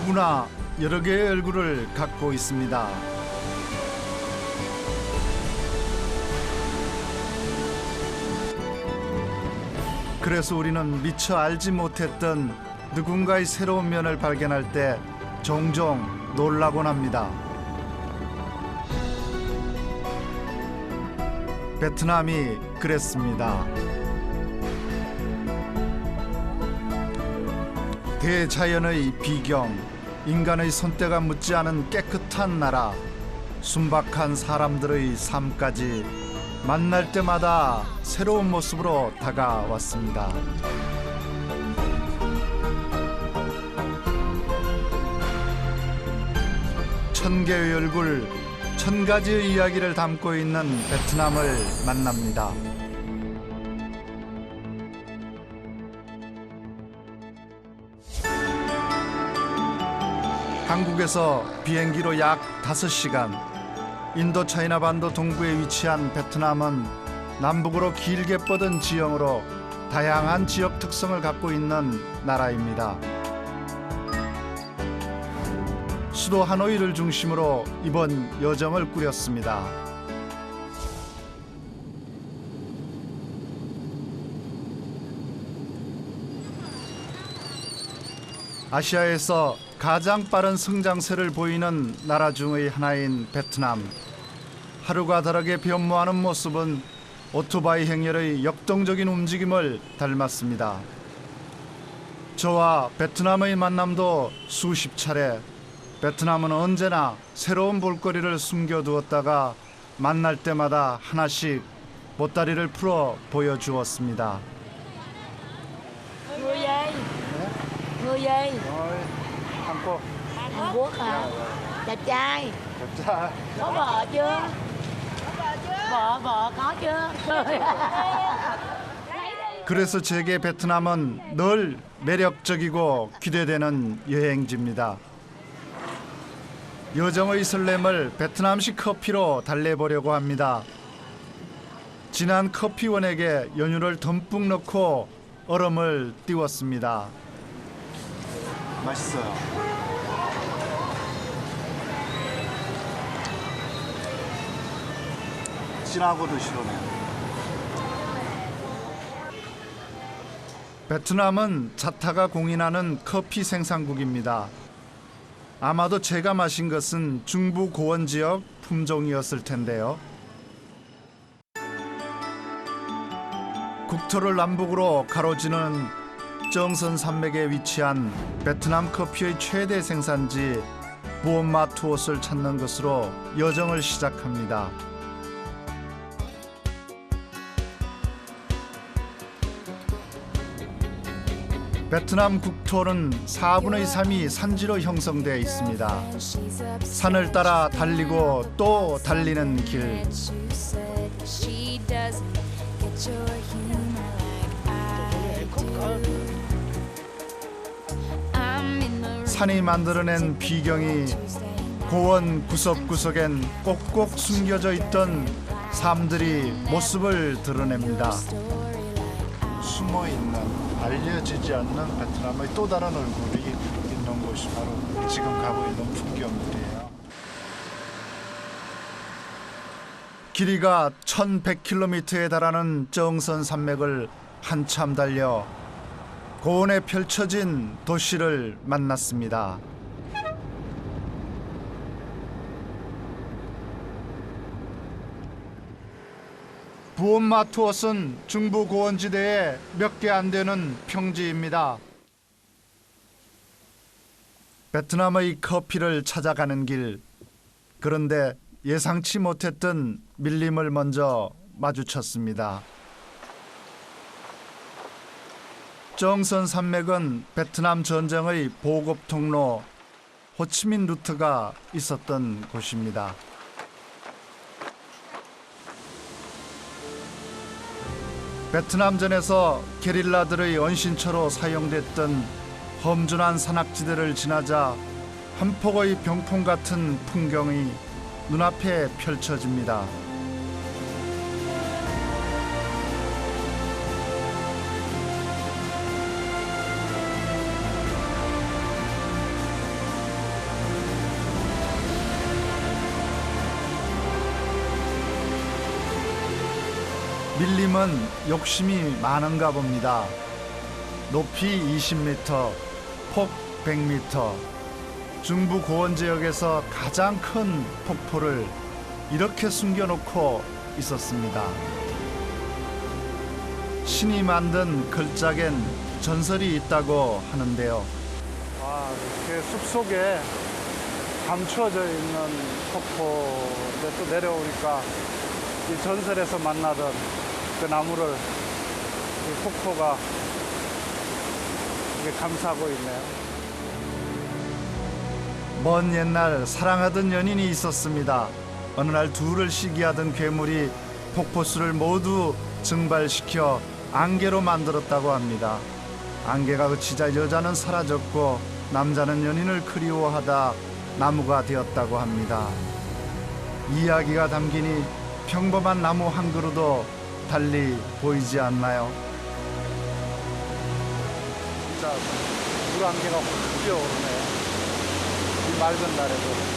누구나 여러 개의 얼굴을 갖고 있습니다. 그래서 우리는 미처 알지 못했던 누군가의 새로운 면을 발견할 때 종종 놀라곤 합니다. 베트남이 그랬습니다. 대자연의 비경, 인간의 손때가 묻지 않은 깨끗한 나라, 순박한 사람들의 삶까지 만날 때마다 새로운 모습으로 다가왔습니다. 천 개의 얼굴, 천 가지의 이야기를 담고 있는 베트남을 만납니다. 한국에서 비행기로 약 5시간, 인도차이나 반도 동부에 위치한 베트남은 남북으로 길게 뻗은 지형으로 다양한 지역 특성을 갖고 있는 나라입니다. 수도 하노이를 중심으로 이번 여정을 꾸렸습니다. 아시아에서 가장 빠른 성장세를 보이는 나라 중의 하나인 베트남. 하루가 다르게 변모하는 모습은 오토바이 행렬의 역동적인 움직임을 닮았습니다. 저와 베트남의 만남도 수십 차례, 베트남은 언제나 새로운 볼거리를 숨겨두었다가 만날 때마다 하나씩 보따리를 풀어 보여주었습니다. Người gì? Rồi, Hàn Hàn Quốc hả? Đẹp trai. Đẹp trai. Có vợ chưa? Vợ có chưa? 그래서 제게 베트남은 늘 매력적이고 기대되는 여행지입니다. 여정의 설렘을 베트남식 커피로 달래보려고 합니다. 진한 커피원액에 연유를 듬뿍 넣고 얼음을 띄웠습니다. 맛있어요. 진하고도 시원해요. 베트남은 자타가 공인하는 커피 생산국입니다. 아마도 제가 마신 것은 중부 고원 지역 품종이었을 텐데요. 국토를 남북으로 가로지는 정선 산맥에 위치한 베트남 커피의 최대 생산지 부ôn ma thuot을 찾는 것으로 여정을 시작합니다. 베트남 국토는 4분의 3이 산지로 형성되어 있습니다. 산을 따라 달리고 또 달리는 길. 산이 만들어낸 비경이 고원 구석구석엔 꼭꼭 숨겨져 있던 삶들이 모습을 드러냅니다. 숨어있는, 알려지지 않는 베트남의 또 다른 얼굴이 있는 곳이 바로 지금 가고 있는 풍경들이에요. 길이가 1100km에 달하는 정선 산맥을 한참 달려 고원에 펼쳐진 도시를 만났습니다. 부ôn ma thuot은 중부 고원지대에 몇 개 안 되는 평지입니다. 베트남의 커피를 찾아가는 길. 그런데 예상치 못했던 밀림을 먼저 마주쳤습니다. 정선 산맥은 베트남 전쟁의 보급 통로 호치민 루트가 있었던 곳입니다. 베트남전에서 게릴라들의 언신처로 사용됐던 험준한 산악지대를 지나자 한 폭의 병풍 같은 풍경이 눈앞에 펼쳐집니다. 밀림은 욕심이 많은가 봅니다. 높이 20m, 폭 100m. 중부 고원 지역에서 가장 큰 폭포를 이렇게 숨겨놓고 있었습니다. 신이 만든 걸작엔 전설이 있다고 하는데요. 이렇게 숲속에 감추어져 있는 폭포인데 또 내려오니까 이 전설에서 만나던 그 나무를 이 폭포가 이렇게 감싸고 있네요. 먼 옛날 사랑하던 연인이 있었습니다. 어느 날 둘을 시기하던 괴물이 폭포수를 모두 증발시켜 안개로 만들었다고 합니다. 안개가 그치자 여자는 사라졌고 남자는 연인을 그리워하다 나무가 되었다고 합니다. 이야기가 담기니 평범한 나무 한 그루도 달리 보이지 않나요? 진짜 물 안개가 확 뛰어오르네요. 이 맑은 날에도.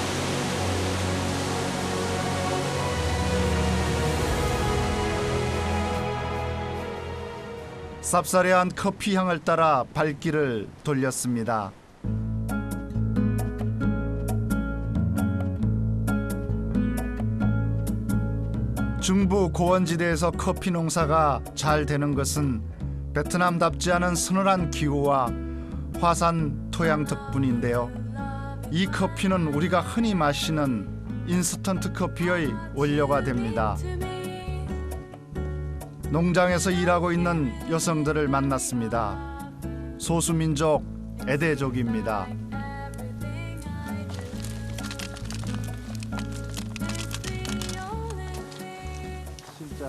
쌉싸래한 커피 향을 따라 발길을 돌렸습니다. 중부 고원지대에서 커피 농사가 잘 되는 것은 베트남답지 않은 서늘한 기후와 화산 토양 덕분인데요. 이 커피는 우리가 흔히 마시는 인스턴트 커피의 원료가 됩니다. 농장에서 일하고 있는 여성들을 만났습니다. 소수민족 에데족입니다. 진짜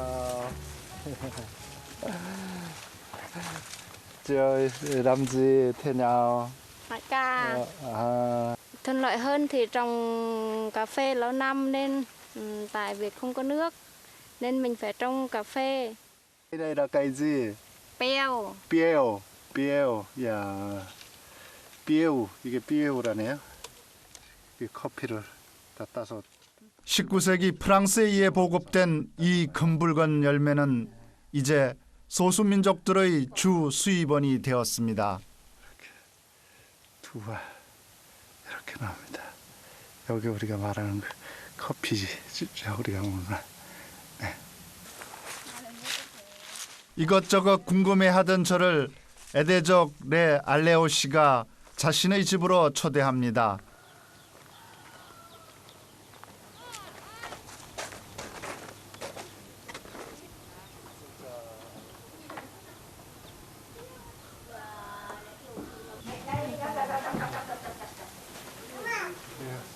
trời làm gì thế nào? Đại ca, À, thuận lợi hơn thì trồng cà phê lâu năm nên tại vì không có nước nên mình phải trồng cà phê. đây là cây gì? Beo, 삐에오, 삐에오, 야, 삐에오, 이게 삐에오라네요. 이 커피를 다 따서 19세기 프랑스에 의해 보급된 이 금붉은 열매는 이제 소수민족들의 주 수입원이 되었습니다. 두 알 이렇게 나옵니다. 여기 우리가 말하는 그 커피지, 진짜 우리가 먹는. 이것저것 궁금해하던 저를 에데족 레 알레오 씨가 자신의 집으로 초대합니다.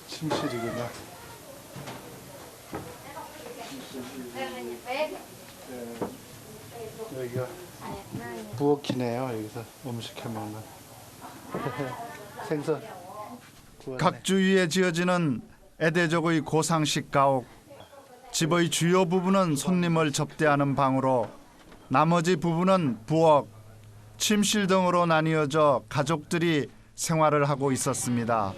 침실이구나. 여기가 부엌이네요. 여기서 음식 해 먹는 생선. 구웠네. 각주 위에 지어지는 에데족의 고상식 가옥. 집의 주요 부분은 손님을 접대하는 방으로 나머지 부분은 부엌, 침실 등으로 나뉘어져 가족들이 생활을 하고 있었습니다.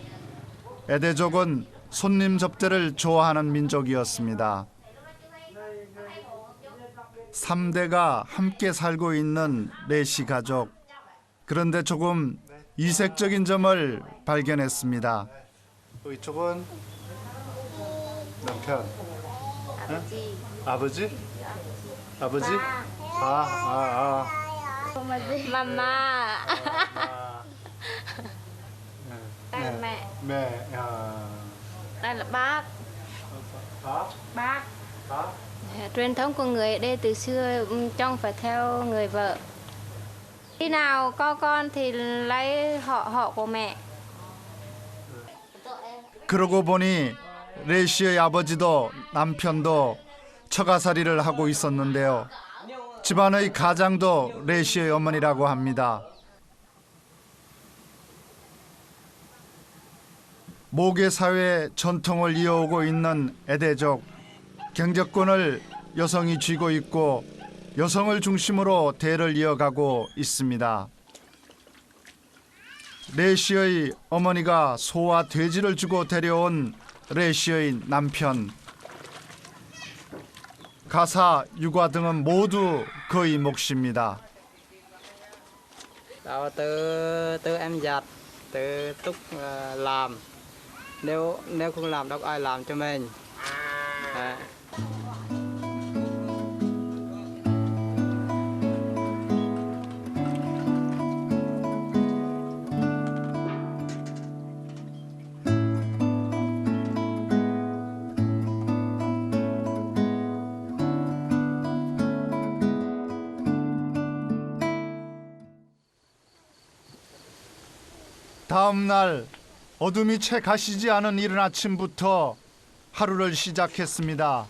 에데족은 손님 접대를 좋아하는 민족이었습니다. 3대가 함께 살고 있는 레시 가족. 그런데 조금 이색적인 점을 발견했습니다. 이쪽은 남편. 아버지, 아버지? 아버지? 아. mama, đây là 네. mẹ, 네. 아. đây là bác, 아? bác. 아? Truyền thống của người ở đây từ xưa trông phải theo người vợ. Khi nào có con thì lấy họ của mẹ. 그러고 보니 레시의 아버지도 남편도 처가살이를 하고 있었는데요. 집안의 가장도 레시의 어머니라고 합니다. 모계 사회의 전통을 이어오고 있는 에데족. 경제권을 여성이 쥐고 있고 여성을 중심으로 대를 이어가고 있습니다. 레시의 어머니가 소와 돼지를 주고 데려온 레시의 남편. 가사, 육아 등은 모두 그의 몫입니다. Đó, từ em giặt, từ Túc làm. Nếu không làm đâu có ai làm cho mình. Đấy. 다음 날 어둠이 채 가시지 않은 이른 아침부터 하루를 시작했습니다.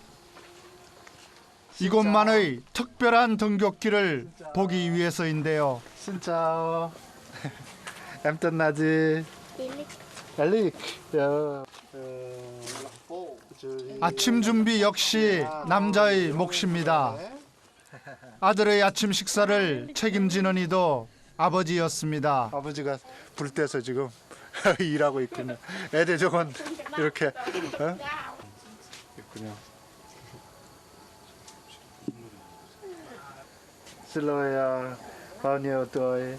이곳만의 특별한 등굣길을 보기 위해서인데요. 진짜 em tên là gì? Alik. 아침 준비 역시 남자의 몫입니다. 아들의 아침 식사를 책임지는 이도 아버지였습니다. 아버지가 불 때서 지금 일하고 있군요. 애들 저건 이렇게 있군요. Silloya bao nhiêu tuổi?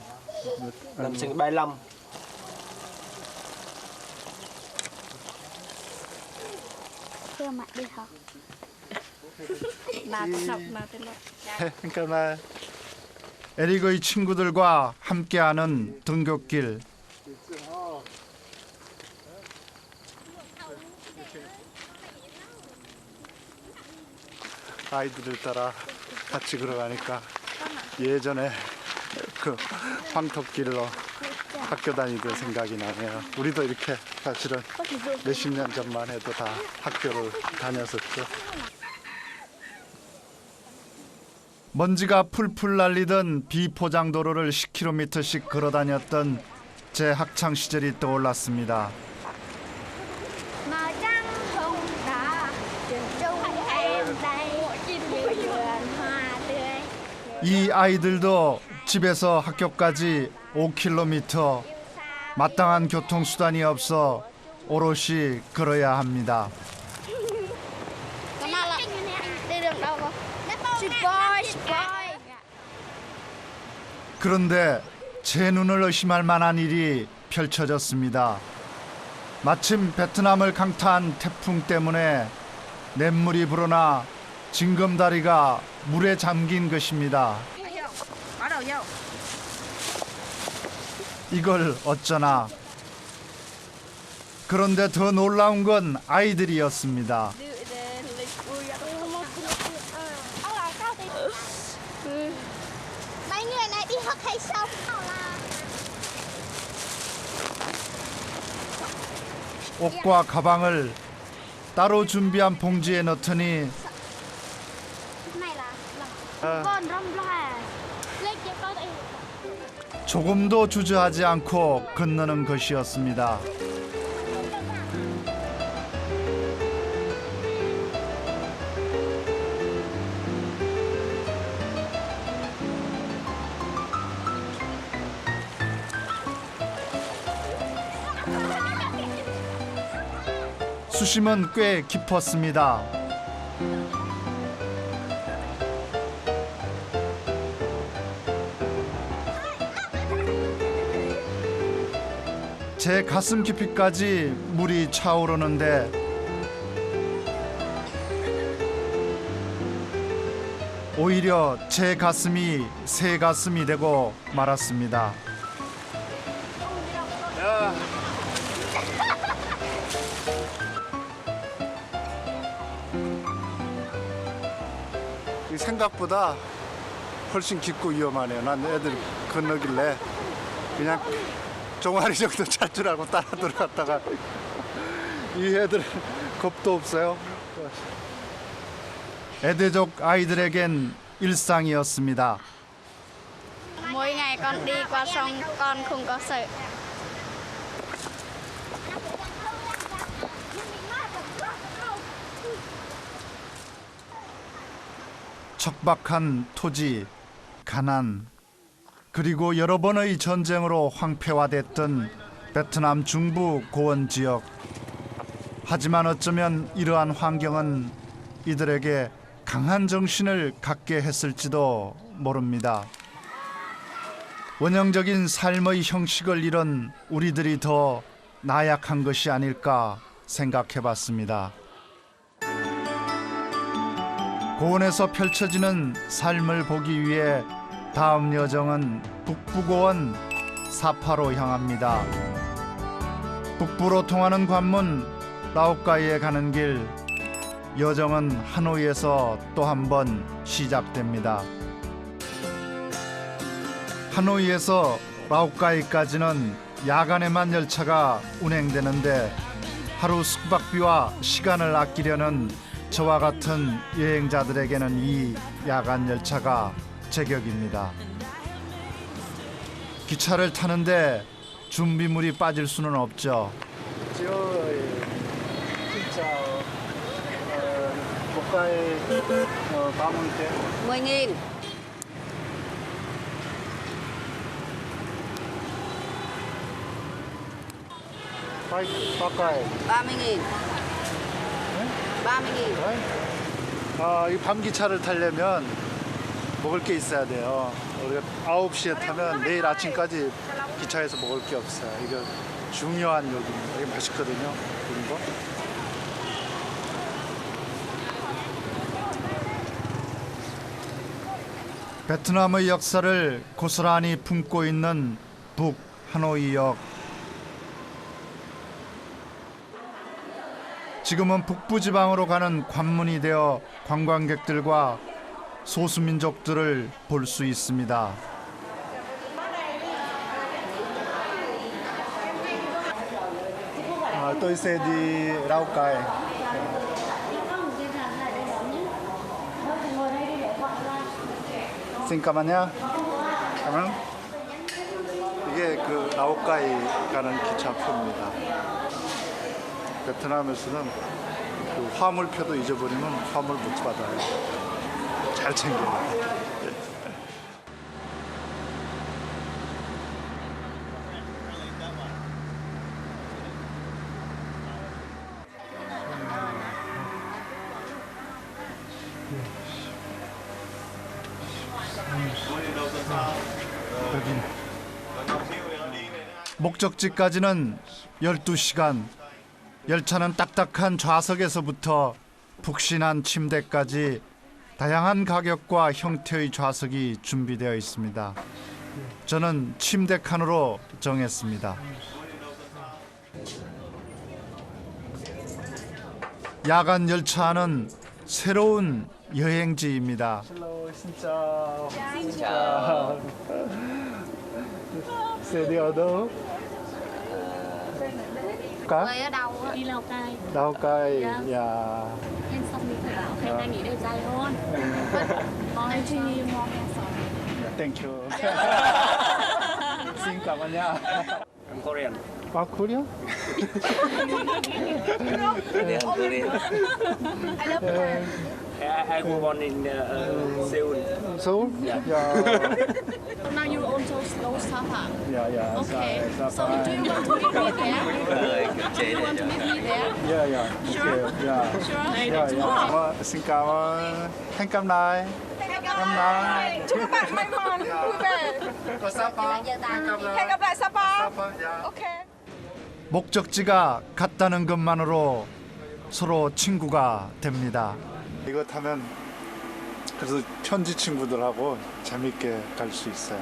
Năm sinh 35. Thưa mẹ đi học. 그러니까 에릭의 친구들과 함께하는 등굣길. 아이들을 따라 같이 걸어가니까 예전에 그 황토길로 학교 다니던 생각이 나네요. 우리도 이렇게 사실은 몇십 년 전만 해도 다 학교를 다녔었죠. 먼지가 풀풀 날리던 비포장도로를 10km씩 걸어다녔던 제 학창 시절이 떠올랐습니다. Màu trắng hồng đỏ, trường trung em đây, vườn hoa tươi. 이 아이들도 집에서 학교까지 5km, 마땅한 교통수단이 없어 오롯이 걸어야 합니다. Con nào là đi đường đâu không? Boy. 그런데 제 눈을 의심할 만한 일이 펼쳐졌습니다. 마침 베트남을 강타한 태풍 때문에 냇물이 불어나 징검다리가 물에 잠긴 것입니다. 이걸 어쩌나. 그런데 더 놀라운 건 아이들이었습니다. Mấy người này đi học hay sao? 옷과 가방을 따로 준비한 봉지에 넣더니 Này là con rong loa. Lên cho con đây. 조금도 주저하지 않고 건너는 것이었습니다. 수심은 꽤 깊었습니다. 제 가슴 깊이까지 물이 차오르는데 오히려 제 가슴이 새 가슴이 되고 말았습니다. 이 생각보다 훨씬 깊고 위험하네요. 난 애들 건너길래 그냥 종아리 정도 찰 줄 알고 따라 들어갔다가 이 애들 겁도 없어요. 애대족 아이들에겐 일상이었습니다. Mỗi ngày con đi qua sông con không có sợ. 척박한 토지, 가난, 그리고 여러 번의 전쟁으로 황폐화됐던 베트남 중부 고원 지역. 하지만 어쩌면 이러한 환경은 이들에게 강한 정신을 갖게 했을지도 모릅니다. 원형적인 삶의 형식을 잃은 우리들이 더 나약한 것이 아닐까 생각해봤습니다. 고원에서 펼쳐지는 삶을 보기 위해 다음 여정은 북부고원 사파로 향합니다. 북부로 통하는 관문 라오카이에 가는 길, 여정은 하노이에서 또 한 번 시작됩니다. 하노이에서 라오카이까지는 야간에만 열차가 운행되는데 하루 숙박비와 시간을 아끼려는 저와 같은 여행자들에게는 이 야간 열차가 제격입니다. 기차를 타는데 준비물이 빠질 수는 없죠. 진짜 고가의 방문대 10.000. 가까이 30.000. 30.000. 이 밤기차를 타려면 먹을 게 있어야 돼요. 우리가 9시에 타면 내일 아침까지 기차에서 먹을 게 없어요. 이거 중요한 요리입니다. 이게 맛있거든요. 이런 거. 베트남의 역사를 고스란히 품고 있는 북 하노이역. 지금은 북부지방으로 가는 관문이 되어 관광객들과 소수민족들을 볼 수 있습니다. Tôi sẽ đi Lào Cai. Xin cảm ơn nhá. cảm ơn. 이게 그 라오카이 가는 기차표입니다. 베트남에서는 그 화물표도 잊어버리면 화물 못 받아요. 잘 챙겨야 돼요. 목적지까지는 12시간. 열차는 딱딱한 좌석에서부터 푹신한 침대까지 다양한 가격과 형태의 좌석이 준비되어 있습니다. 저는 침대 칸으로 정했습니다. 야간 열차 안은 새로운 여행지입니다. 진짜. Sẽ đi ở đâu? Cá? Người ở đâu á? Đi Lào Cai. Lào Cai. Dạ. Dạ. Em xong đi thử bảo. Hôm nay nghỉ đây dài hơn. Em chỉ mong em xong. Thank you. Xin cảm ơn nha. I'm Korean. 아, Korea? Korean. I was born in Seoul. Seoul? Yeah. Yeah. Now you also go Sapa. Yeah, yeah. Okay. Sa- So Sapa. do you want to meet me there? Do you want to meet me there? Yeah, yeah. Sure. Okay. Yeah. Sure. Yeah, yeah. Xin cảm ơn. Hẹn gặp lại. Cảm lại. Chúc các bạn may mắn, vui vẻ. Có Sapa. Hẹn gặp lại Sapa. Sapa. Yeah. Ok. 목적지가 같다는 것만으로 서로 친구가 됩니다. 이거 타면 그래서 현지 친구들하고 재밌게 갈 수 있어요.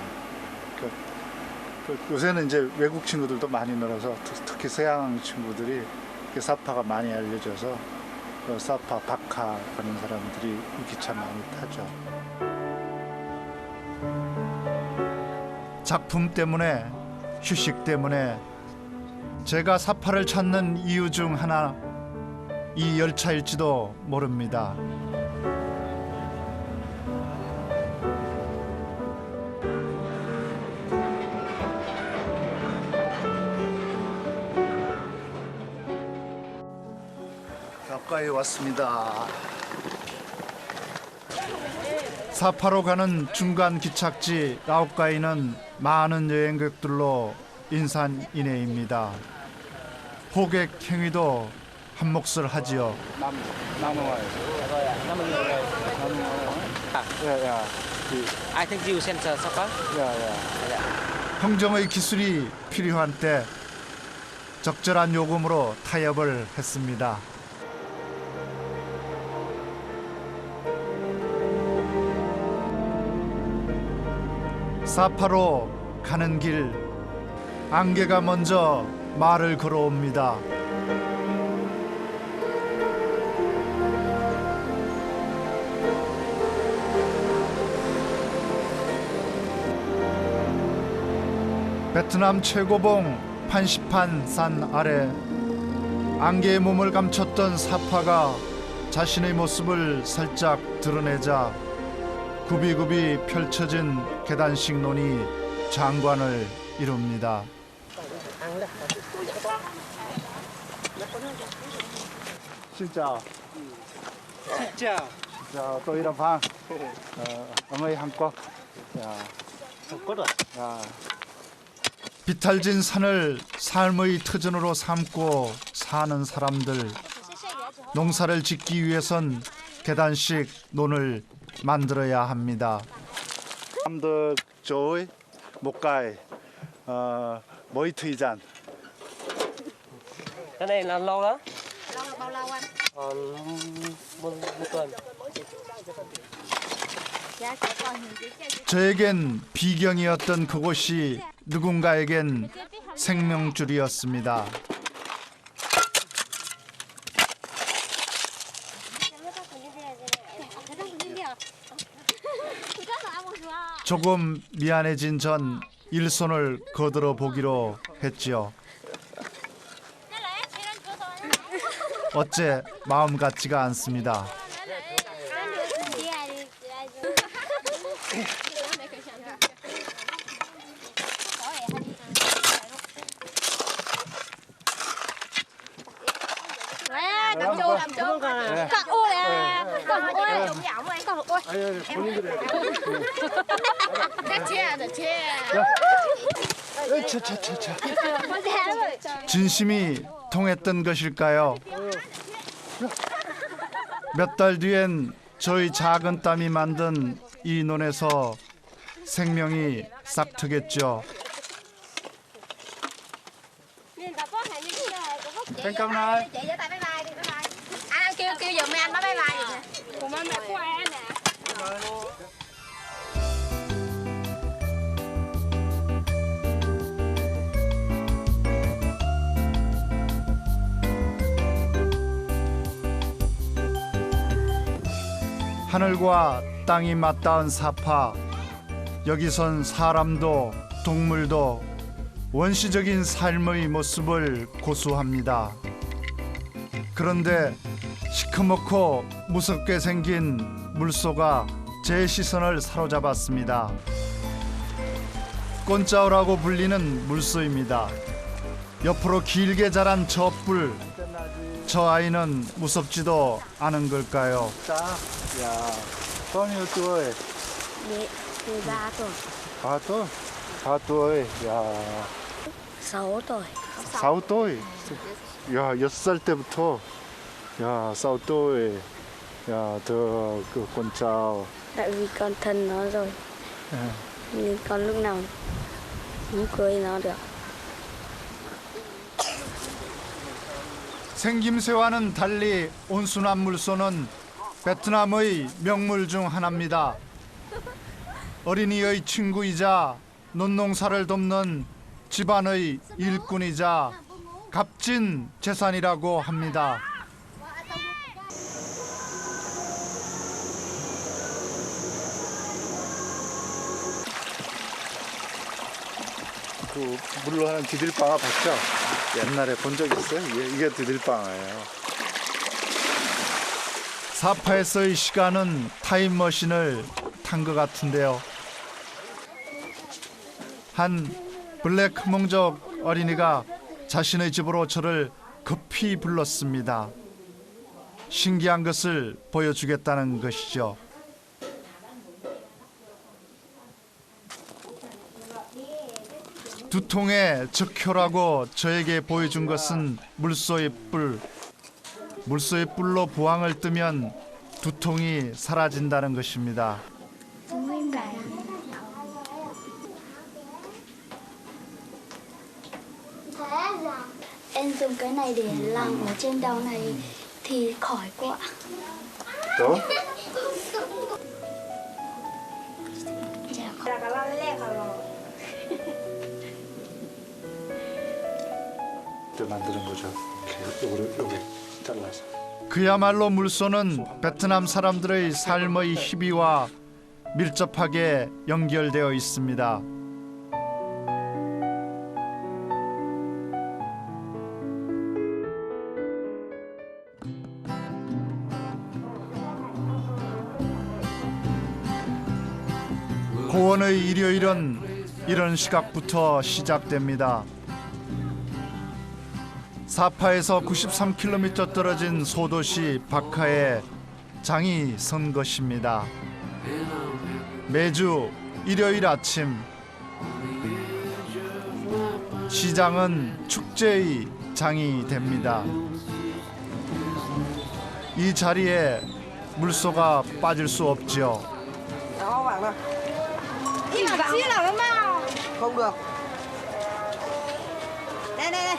요새는 이제 외국 친구들도 많이 늘어서 특히 서양 친구들이 사파가 많이 알려져서 사파, 바카 가는 사람들이 이 기차 많이 타죠. 작품 때문에, 휴식 때문에 제가 사파를 찾는 이유 중 하나, 이 열차일지도 모릅니다. 가까이 왔습니다. 사파로 가는 중간 기착지 라오카이는 많은 여행객들로 인산인해입니다. 호객 행위도 한 몫을 하지요. 나무와요. 야야. I think you send supper. 야야. 흥정의 기술이 필요한 때 적절한 요금으로 타협을 했습니다. 사파로 가는 길, 안개가 먼저 말을 걸어옵니다. 베트남 최고봉 판시판 산 아래 안개의 몸을 감췄던 사파가 자신의 모습을 살짝 드러내자 굽이굽이 펼쳐진 계단식 논이 장관을 이룹니다. 진짜. 진짜. 자, 또 이런 방. 어머니 한국. 야. 야. 비탈진 산을 삶의 터전으로 삼고 사는 사람들. 농사를 짓기 위해선 계단식 논을 만들어야 합니다. 남덕 조이 목가이 머이 트이잔. Cái này làm lâu đó? Bao lâu anh? Một tuần. Dạ sẽ còn hình chữ 저에겐 비경이었던 그곳이 누군가에겐 생명줄이었습니다. 조금 미안해진 전 일손을 거들어 보기로 했지요. 어째 마음 같지가 않습니다. Cầm chua. Con ui à. Con ui. Con ui. 본인 그래. Được chưa? 차차차차. 진심이 통했던 것일까요? 몇 달 뒤엔 저희 작은 땀이 만든 이 논에서 생명이 싹트겠죠. 잠깐 나. Chị với tay bye bye đi, bye bye. Anh kêu giùm mấy anh bye bye nè. Của mẹ của em nè. 하늘과 땅이 맞닿은 사파. 여기선 사람도 동물도 원시적인 삶의 모습을 고수합니다. 그런데 시커멓고 무섭게 생긴 물소가 제 시선을 사로잡았습니다. 꼰짜오라고 불리는 물소입니다. 옆으로 길게 자란 저 뿔, 저 아이는 무섭지도 않은 걸까요? 자, 야, con tuổi. 13 tuổi. Ba tuổi, 야, 6 tuổi. 4 tuổi. 야, 6살 때부터, 야, 6 tuổi. 야, 그 꼰짜오. Tại vì con thân nó rồi. Nên con lúc nào cũng cưới nó được. 생김새와는 달리 온순한 물소는 베트남의 명물 중 하나입니다. 어린이의 친구이자 논농사를 돕는 집안의 일꾼이자 값진 재산이라고 합니다. 그 물로 하는 디딜방아 봤죠? 옛날에 본 적 있어요? 이게 디딜방아예요. 사파에서의 시간은 타임머신을 탄 것 같은데요. 한 블랙 흑몽족 어린이가 자신의 집으로 저를 급히 불렀습니다. 신기한 것을 보여주겠다는 것이죠. 두 통의 적효라고 저에게 보여준 것은 물소의 뿔. 물소의 뿔로 부항을 뜨면 두통이 사라진다는 것입니다. Em dùng cái này để làm ở trên đầu này thì khỏi quá. 또? 또 만드는 거죠. 이렇게 요게 잘라서. 그야말로 물소는 베트남 사람들의 삶의 희비와 밀접하게 연결되어 있습니다. 고원의 일요일은 이런 시각부터 시작됩니다. 사파에서 93km 떨어진 소도시 바카에 장이 선 것입니다. 매주 일요일 아침 시장은 축제의 장이 됩니다. 이 자리에 물소가 빠질 수 없지요. Không được. Đây đây đây.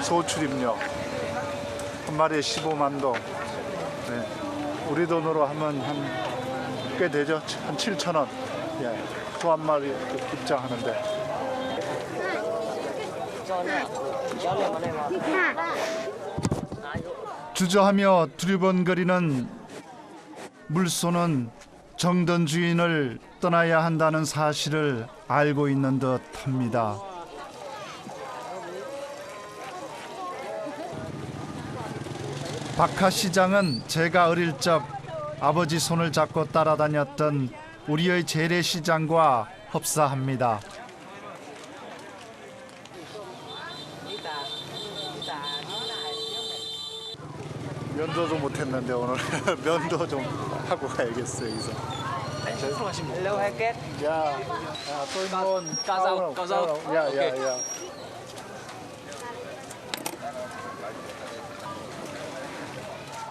소출입력 한 마리에 15만 동. 네. 우리 돈으로 하면 한 꽤 되죠. 한 7,000원. 예. 소 한 마리 입장하는데. 주저하며 두리번거리는 물소는 정든 주인을 떠나야 한다는 사실을 알고 있는 듯합니다. 바카 시장은 제가 어릴 적 아버지 손을 잡고 따라다녔던 우리의 재래시장과 흡사합니다. 면도도 못했는데 오늘 면도 좀 하고 가야겠어요 여기서. Lâu hay kết. 야, tôi muốn cao rau. 야.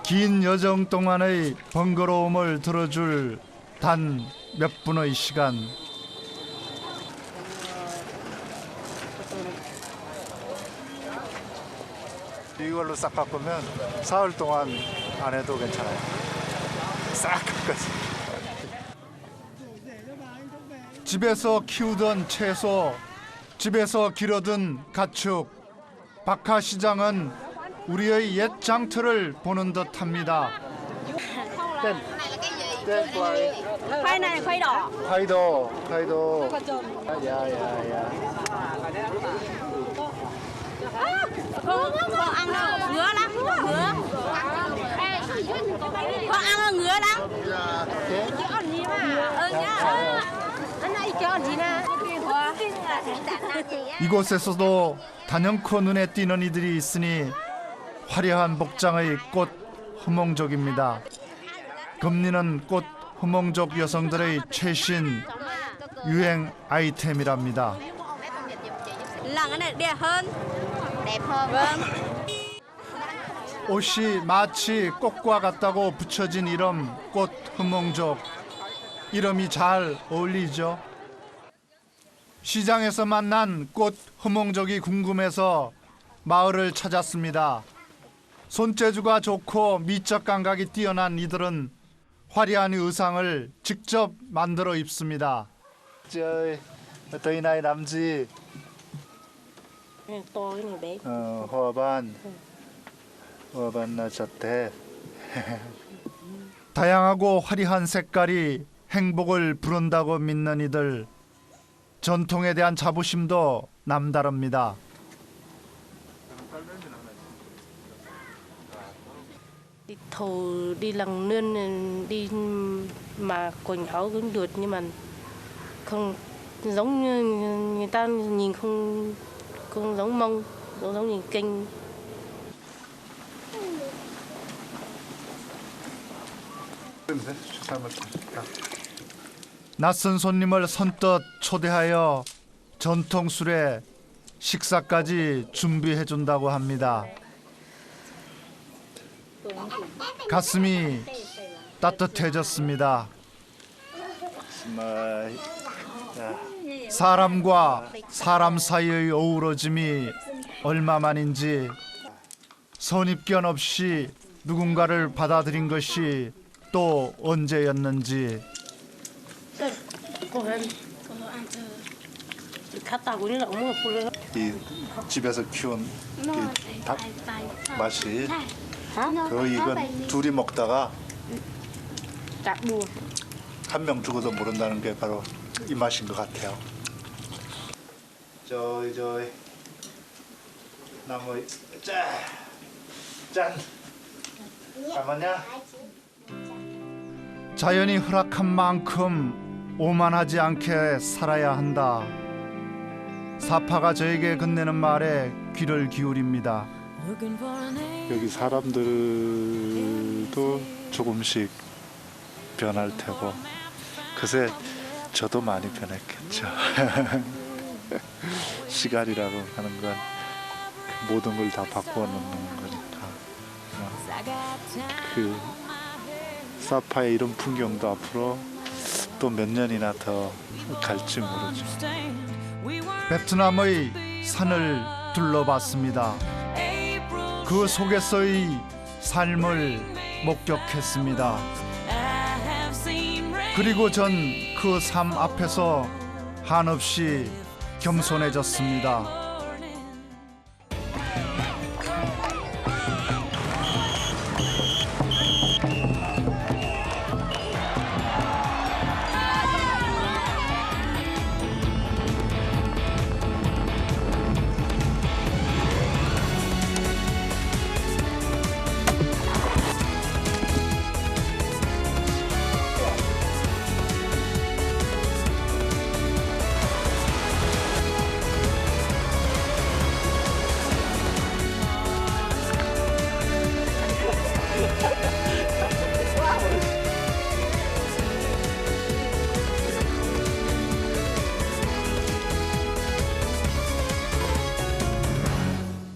긴 여정 동안의 번거로움을 들어줄 단 몇 분의 시간. 이걸로 싹 바꾸면 사흘 동안 안 해도 괜찮아요. 싹 깎아서. 집에서 키우던 채소, 집에서 기르던 가축. 바카 시장은 우리의 옛 장터를 보는 듯합니다. Khoai này khoai đỏ. 카이도. 야. Con ăn ngứa lắm, ngứa. Con ăn ngứa lắm. Con gì mà? Nhá. Anh này con gì nè? 이곳에서도 단연코 눈에 띄는 이들이 있으니 화려한 복장의 꽃 후몽족입니다. 금리는 꽃 후몽족 여성들의 최신 유행 아이템이랍니다. Lần cái này đẹp hơn. Đẹp hơn. Vâng. 옷이 마치 꽃과 같다고 붙여진 이름 꽃 후몽족. 이름이 잘 어울리죠. 시장에서 만난 꽃 후몽족이 궁금해서 마을을 찾았습니다. 손재주가 좋고 미적 감각이 뛰어난 이들은 화려한 의상을 직접 만들어 입습니다. Chơi tới nay làm gì? To cái này bé. hoa ban 좋대. 다양하고 화려한 색깔이 행복을 부른다고 믿는 이들. 전통에 대한 자부심도 남다릅니다. Đi thầu đi lằng nương đi mà quần áo cũng được nhưng mà không giống như người ta nhìn không giống Mông, giống nhìn Kinh. 낯선 손님을 선뜻 초대하여 전통 술에 식사까지 준비해 준다고 합니다. 가슴이 따뜻해졌습니다. 사람과 사람 사이의 어우러짐이 얼마만인지 선입견 없이 누군가를 받아들인 것이 또 언제였는지. 이 집에서 키운 이 닭 맛이 거의 이건 둘이 먹다가 한 명 죽어도 모른다는 게 바로 이 맛인 것 같아요. 저기 나무 짠 가만냐? 자연이 허락한 만큼 오만하지 않게 살아야 한다. 사파가 저에게 건네는 말에 귀를 기울입니다. 여기 사람들도 조금씩 변할 테고 그새 저도 많이 변했겠죠. 시간이라고 하는 건 모든 걸 다 바꿔 놓는 거니까 그 사파의 이런 풍경도 앞으로 또 몇 년이나 더 갈지 모르죠. 베트남의 산을 둘러봤습니다. 그 속에서의 삶을 목격했습니다. 그리고 전 그 삶 앞에서 한없이 겸손해졌습니다.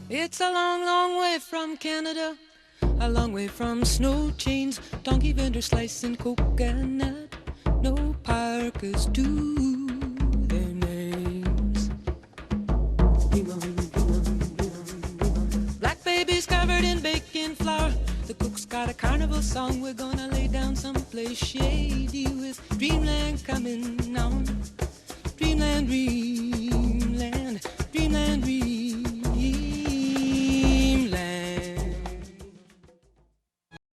It's a long, long way from Canada, a long way from snow chains, donkey vendors slicing coconut. No parkas do their names. Black babies covered in baking flour. The cook's got a carnival song. We're gonna lay down someplace shady with dreamland coming on.